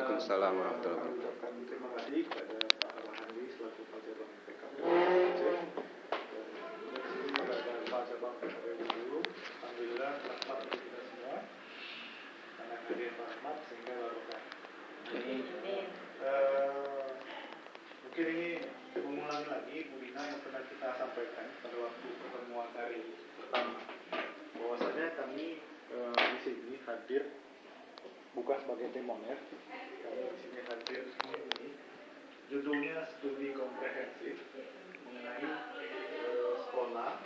Waalaikumsalam warahmatullahi wabarakatuh. Terima kasih kepada Pak Arhandi selaku Kepala Cabang PKP Aceh. Kepada Kepala Cabang PKP dulu, alhamdulillah rahmat bagi kita semua. Anak hadir rahmat sehingga barokah. Mungkin ini mengulangi lagi Bu Dina yang pernah kita sampaikan pada waktu pertemuan hari pertama, bahwasanya kami di sini hadir bukan sebagai timoner. Kami di sini hadir ini judulnya studi komprehensif mengenai sekolah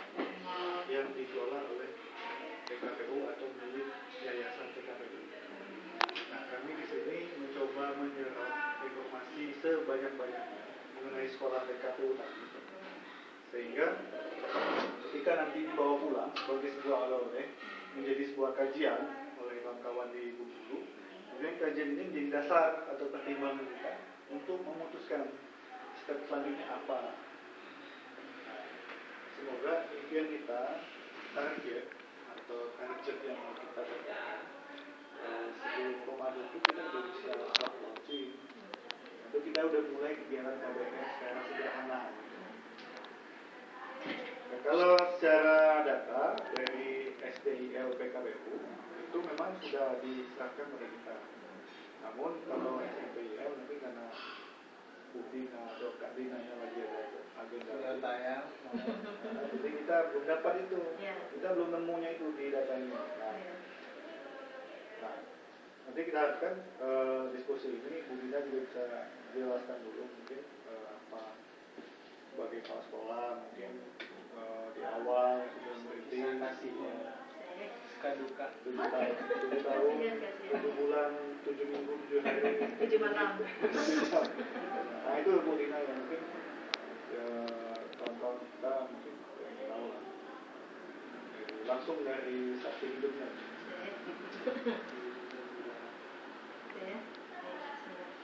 yang dikelola oleh PKPU atau milik Yayasan PKPU. Nah, kami di sini mencoba menyerap informasi sebanyak-banyaknya mengenai sekolah PKPU tadi, sehingga ketika nanti dibawa pulang sebagai sebuah oleh-oleh menjadi sebuah kajian oleh kawan-kawan di Bengkulu, kemudian kajian ini menjadi dasar atau pertimbangan kita untuk memutuskan step selanjutnya apa. Semoga impian kita, target atau target yang mau kita capai sebelum Ramadan itu kita sudah bisa start launching atau kita udah mulai kegiatan KBS secara sederhana. Nah, kalau secara data dari SDIL PKPU itu memang sudah diserahkan pada kita. Namun kalau SMPIL nanti karena Udina atau Kak Dina yang lagi ada agenda tayang, jadi kita belum dapat itu, kita belum nemunya itu di datanya. Nah, nanti kita harapkan diskusi ini Bu Dina juga bisa jelaskan dulu mungkin apa sebagai kepala sekolah mungkin di awal sudah merintis duka 7 tahun 7 bulan 7 minggu 7 hari 7 malam. Nah itu Bu Dina yang mungkin kawan-kawan kita mungkin yang tahu lah langsung dari saksi hidupnya.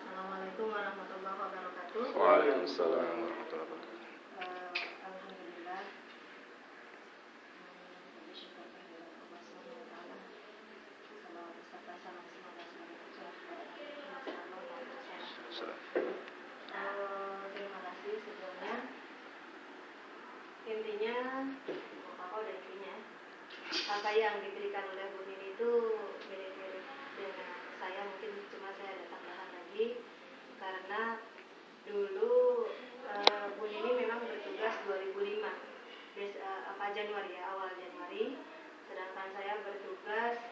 Assalamualaikum warahmatullahi wabarakatuh. Waalaikumsalam warahmatullahi wabarakatuh. Alhamdulillah. Bersyukur kehadirat Allah Subhanahu wa taala. Salawat serta salam semoga selalu tercurah kepada terima kasih sebelumnya. Intinya apa udah intinya apa yang diberikan oleh Bu Nini itu mirip-mirip dengan saya, mungkin cuma saya ada tambahan lagi karena dulu Bu Nini memang bertugas 2005 Januari ya, awal Januari, sedangkan saya bertugas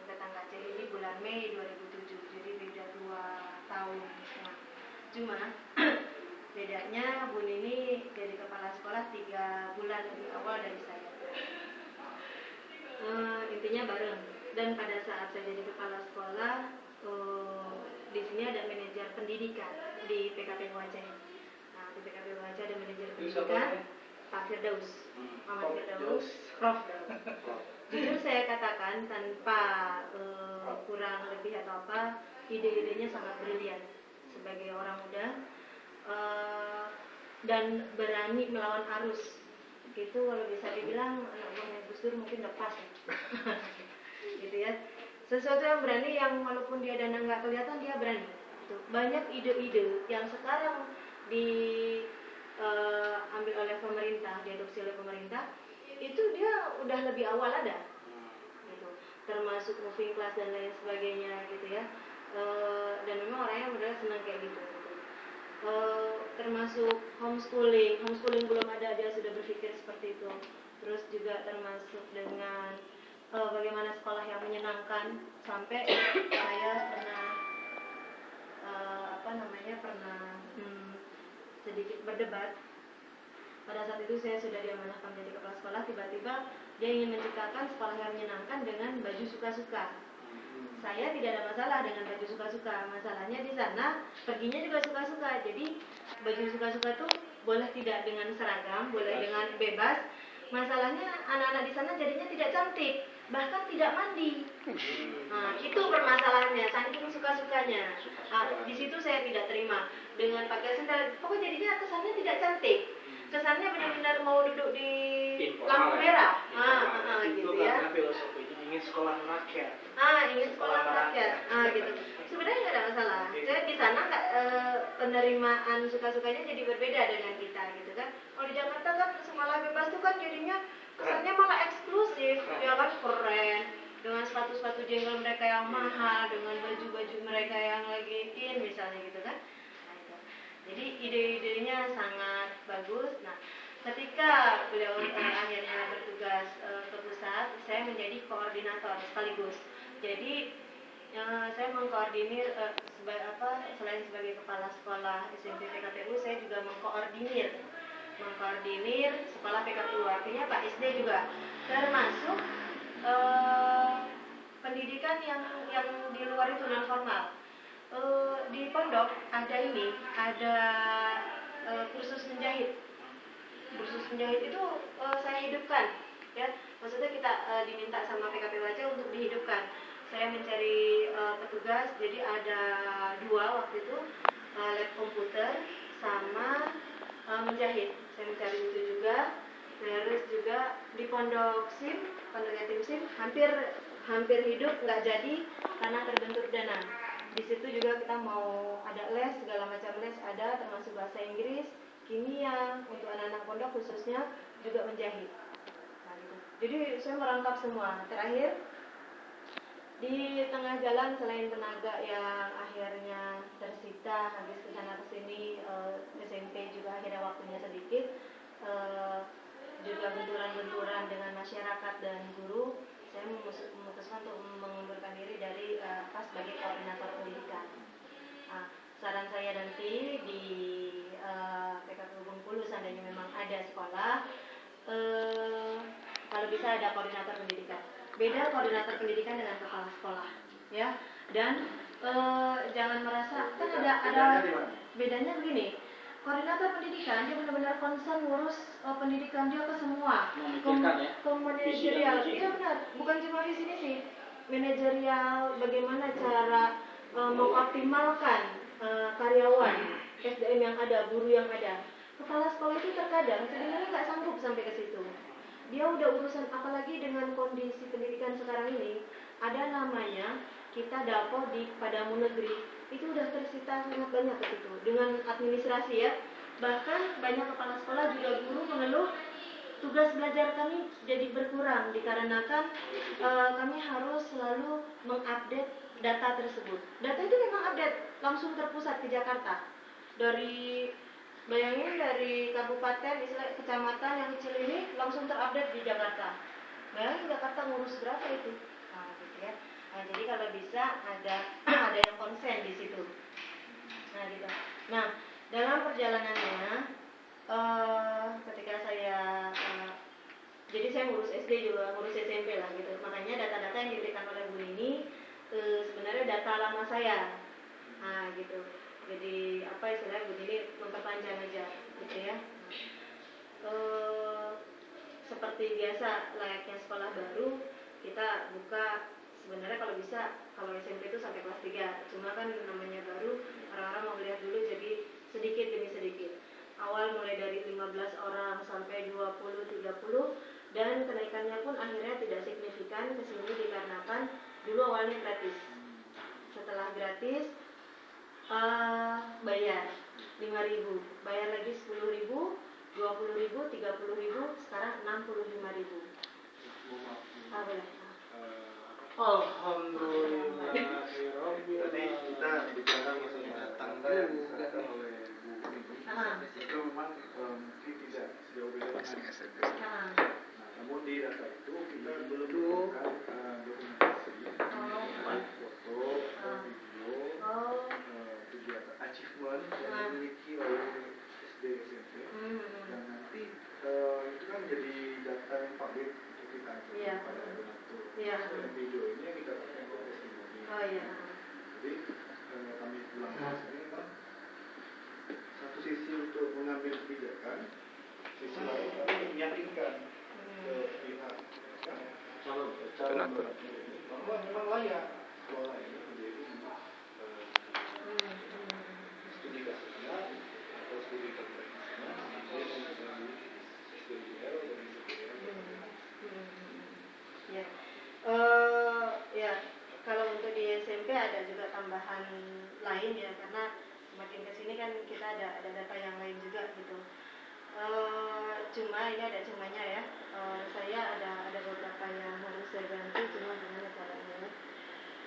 datang ke Aceh ini bulan Mei 2007, jadi beda 2 tahun. Nah, cuma bedanya Bu Nini jadi kepala sekolah 3 bulan lebih awal dari saya. Intinya bareng. Dan pada saat saya jadi kepala sekolah, di sini ada manajer pendidikan di PKPU Aceh. Nah, di PKPU Aceh ada manajer pendidikan, Pak Firdaus, Muhammad Firdaus, Prof. Jujur saya katakan tanpa kurang lebih atau apa, ide-idenya sangat brilian sebagai orang muda dan berani melawan arus. Gitu kalau bisa dibilang anak buahnya Gus Dur mungkin udah pas ya. Gitu ya, sesuatu yang berani, yang walaupun dia dana nggak kelihatan dia berani. Banyak ide-ide yang sekarang diambil oleh pemerintah, diadopsi oleh pemerintah, itu dia udah lebih awal ada, gitu. Termasuk moving class dan lain sebagainya, gitu ya. Dan memang orangnya udah senang kayak gitu. Termasuk homeschooling belum ada, dia sudah berpikir seperti itu. Terus juga termasuk dengan bagaimana sekolah yang menyenangkan, sampai saya pernah sedikit berdebat. Pada saat itu saya sudah diamanahkan menjadi kepala sekolah, tiba-tiba dia ingin menciptakan sekolah yang menyenangkan dengan baju suka-suka. Saya tidak ada masalah dengan baju suka-suka, masalahnya di sana perginya juga suka-suka. Jadi baju suka-suka itu boleh tidak dengan seragam, boleh dengan bebas. Masalahnya anak-anak di sana jadinya tidak cantik, bahkan tidak mandi. Nah, itu permasalahannya, saking suka-sukanya. Nah, di situ saya tidak terima dengan pakai sendal. Pokoknya jadinya kesannya tidak cantik. Kesannya benar-benar mau duduk di lampu merah. Gitu ya. Karena filosofinya ingin sekolah rakyat. Ingin sekolah rakyat. Gitu. sebenarnya nggak ada masalah. Saya di sana nggak penerimaan suka-sukanya jadi berbeda dengan kita gitu kan. Kalau di Jakarta kan sekolah bebas tuh kan jadinya kesannya malah eksklusif, ya kan, keren dengan sepatu-sepatu jenggot mereka yang mahal, dengan baju-baju mereka yang lagi in misalnya gitu kan. Nah, itu. Jadi ide-idenya sangat bagus. Nah, ketika beliau akhirnya bertugas ke pusat, saya menjadi koordinator sekaligus. Jadi saya mengkoordinir selain sebagai kepala sekolah SMP PKPU, saya juga mengkoordinir sekolah PKPU, artinya Pak SD juga, termasuk pendidikan yang di luar itu non formal. Di pondok ada kursus menjahit. Kursus menjahit itu saya hidupkan, ya. Maksudnya kita diminta sama PKPU aja untuk dihidupkan. Saya mencari petugas, jadi ada 2 waktu itu, lab komputer sama menjahit. Saya mencari itu juga. Terus juga di pondok yatim SIM hampir hidup nggak jadi karena terbentur dana. Di situ juga kita mau ada les, segala macam les ada, termasuk bahasa Inggris, kimia, untuk anak-anak pondok khususnya juga menjahit. Nah, gitu. Jadi saya merangkap semua. Terakhir di tengah jalan, selain tenaga yang akhirnya tersita habis kesana kesini, SMP juga akhirnya waktunya sedikit, juga benturan-benturan dengan masyarakat dan guru, saya memutuskan untuk mengundurkan diri dari sebagai koordinator pendidikan. Nah, saran saya nanti di PKPU Bengkulu seandainya memang ada sekolah, kalau bisa ada koordinator pendidikan. Beda koordinator pendidikan dengan kepala sekolah, ya. Dan jangan merasa kan ada bedanya begini. Koordinator pendidikan dia benar-benar concern ngurus pendidikan dia ke semua. Manajerial, iya benar. Bukan cuma visi misi, manajerial, bagaimana cara mengoptimalkan karyawan, SDM yang ada, guru yang ada. Kepala sekolah itu terkadang sebenarnya nggak sanggup sampai ke situ. Dia udah urusan, apalagi dengan kondisi pendidikan sekarang ini, ada namanya kita dapo di Padamu Negeri, itu udah tersita sangat banyak ke situ dengan administrasi, ya. Bahkan banyak kepala sekolah juga guru mengeluh tugas belajar kami jadi berkurang dikarenakan kami harus selalu mengupdate data tersebut. Data itu memang update langsung terpusat ke Jakarta. Bayangin dari kabupaten, istilah kecamatan yang kecil ini langsung terupdate di Jakarta. Bayangin Jakarta ngurus berapa itu? Nah, gitu ya. Nah, jadi kalau bisa ada yang konsen di situ. Nah, gitu. Nah, dalam perjalanannya ketika saya jadi saya ngurus SD juga, ngurus SMP lah gitu. Makanya data-data yang diberikan oleh Bu ini sebenarnya data lama saya. Nah, gitu. Jadi apa istilahnya begini, memperpanjang aja gitu ya. Seperti biasa layaknya sekolah baru, kita buka sebenarnya kalau bisa, kalau SMP itu sampai kelas 3. Cuma kan namanya baru, orang-orang mau lihat dulu, jadi sedikit demi sedikit. Awal mulai dari 15 orang sampai 20, 30, dan kenaikannya pun akhirnya tidak signifikan ke sini dikarenakan dulu awalnya gratis. Setelah gratis bayar 5.000, bayar lagi 10.000, 20.000, 30.000, sekarang 65.000. Boleh. Alhamdulillah. Tadi kita bicara masalah tangga yang diserahkan oleh Bu ini. Itu memang mungkin tidak sejauh beda dengan SMP. Nah, namun di data itu kita belum menemukan dokumentasi, foto, video, kegiatan achievement yang dimiliki oleh SD SMP. Dan nanti itu kan menjadi data yang valid untuk kita pada donatur. Dan video ini yang kita pakai untuk testimoni. Jadi kami pulang ke sini memang satu sisi untuk mengambil kebijakan, sisi lain kami meyakinkan ke pihak calon bahwa memang layak sekolah ini menjadi studi kasusnya atau studi kompetensinya dari SDGL dari Ya, kalau untuk di SMP ada juga tambahan karena semakin kesini kan kita ada data yang lain juga gitu. Cuma ini ada cumanya ya, saya ada beberapa yang harus saya ganti, cuma gimana caranya?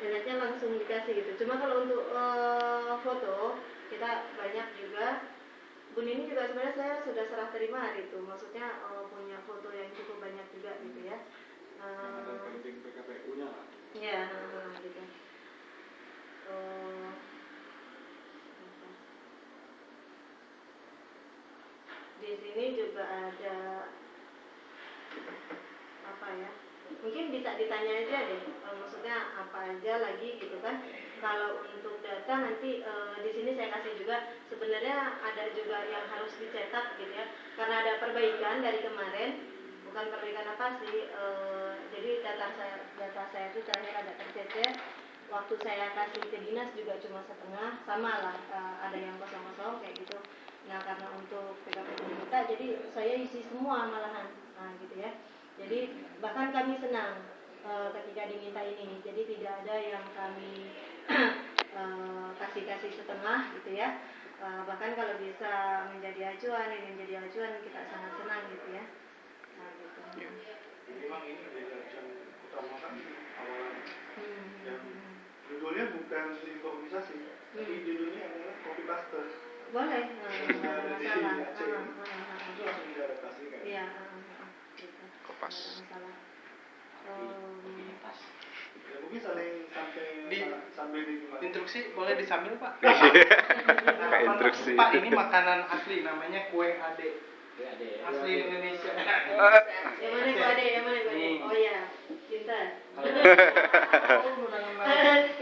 Ingatnya langsung dikasih gitu. Cuma kalau untuk foto kita banyak juga. Bun ini juga sebenarnya saya sudah serah terima hari itu, maksudnya punya foto yang cukup banyak juga gitu ya. Ada penting PKPU-nya lah. Iya, gitu. Di sini juga ada apa ya? Mungkin bisa ditanya aja deh, maksudnya apa aja lagi gitu kan. Kalau untuk data nanti di sini saya kasih juga sebenarnya ada juga yang harus dicetak gitu ya. Karena ada perbaikan dari kemarin, bukan perbaikan apa sih? Jadi data saya itu terakhir ada tercecer. Waktu saya kasih ke dinas juga cuma setengah, sama lah ada yang kosong-kosong kayak gitu. Nah karena untuk PKPU kita, jadi saya isi semua malahan, nah gitu ya. Jadi bahkan kami senang ketika diminta ini. Jadi tidak ada yang kami kasih setengah gitu ya. Bahkan kalau bisa menjadi acuan, ini menjadi acuan kita sangat senang gitu ya. Nah gitu. Memang ini menjadi acuan utama kan awalan. Yang judulnya bukan improvisasi, tapi judulnya adalah copy paste. Boleh, nggak ada masalah. Itu langsung diadaptasikan. Iya, gitu. Kopas. Masalah. Ya mungkin saling sambil dinikmati. Instruksi boleh disambil Pak. Instruksi. Pak ini makanan asli namanya kue ade. Asli Indonesia. Yang mana kue ade? Oh ya, cinta.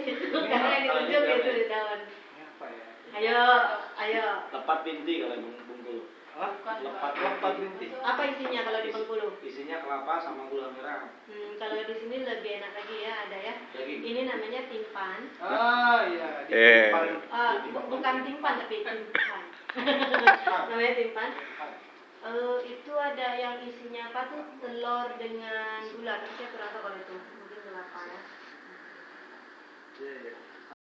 Itu karena yang ditunjuk itu di tahun. Apa ya? Ayo. Lepat binti kalau di Bengkulu. Lepat binti. Apa isinya kalau di Bengkulu? Isinya kelapa sama gula merah. Kalau di sini lebih enak lagi ya, ada ya. Daging. Ini namanya timpan. Iya. Di Bukan timpan tapi timpan. Namanya timpan. Itu ada yang isinya apa tuh? Telur dengan gula. Tapi saya kurang tahu kalau itu. Mungkin kelapa ya. Iya.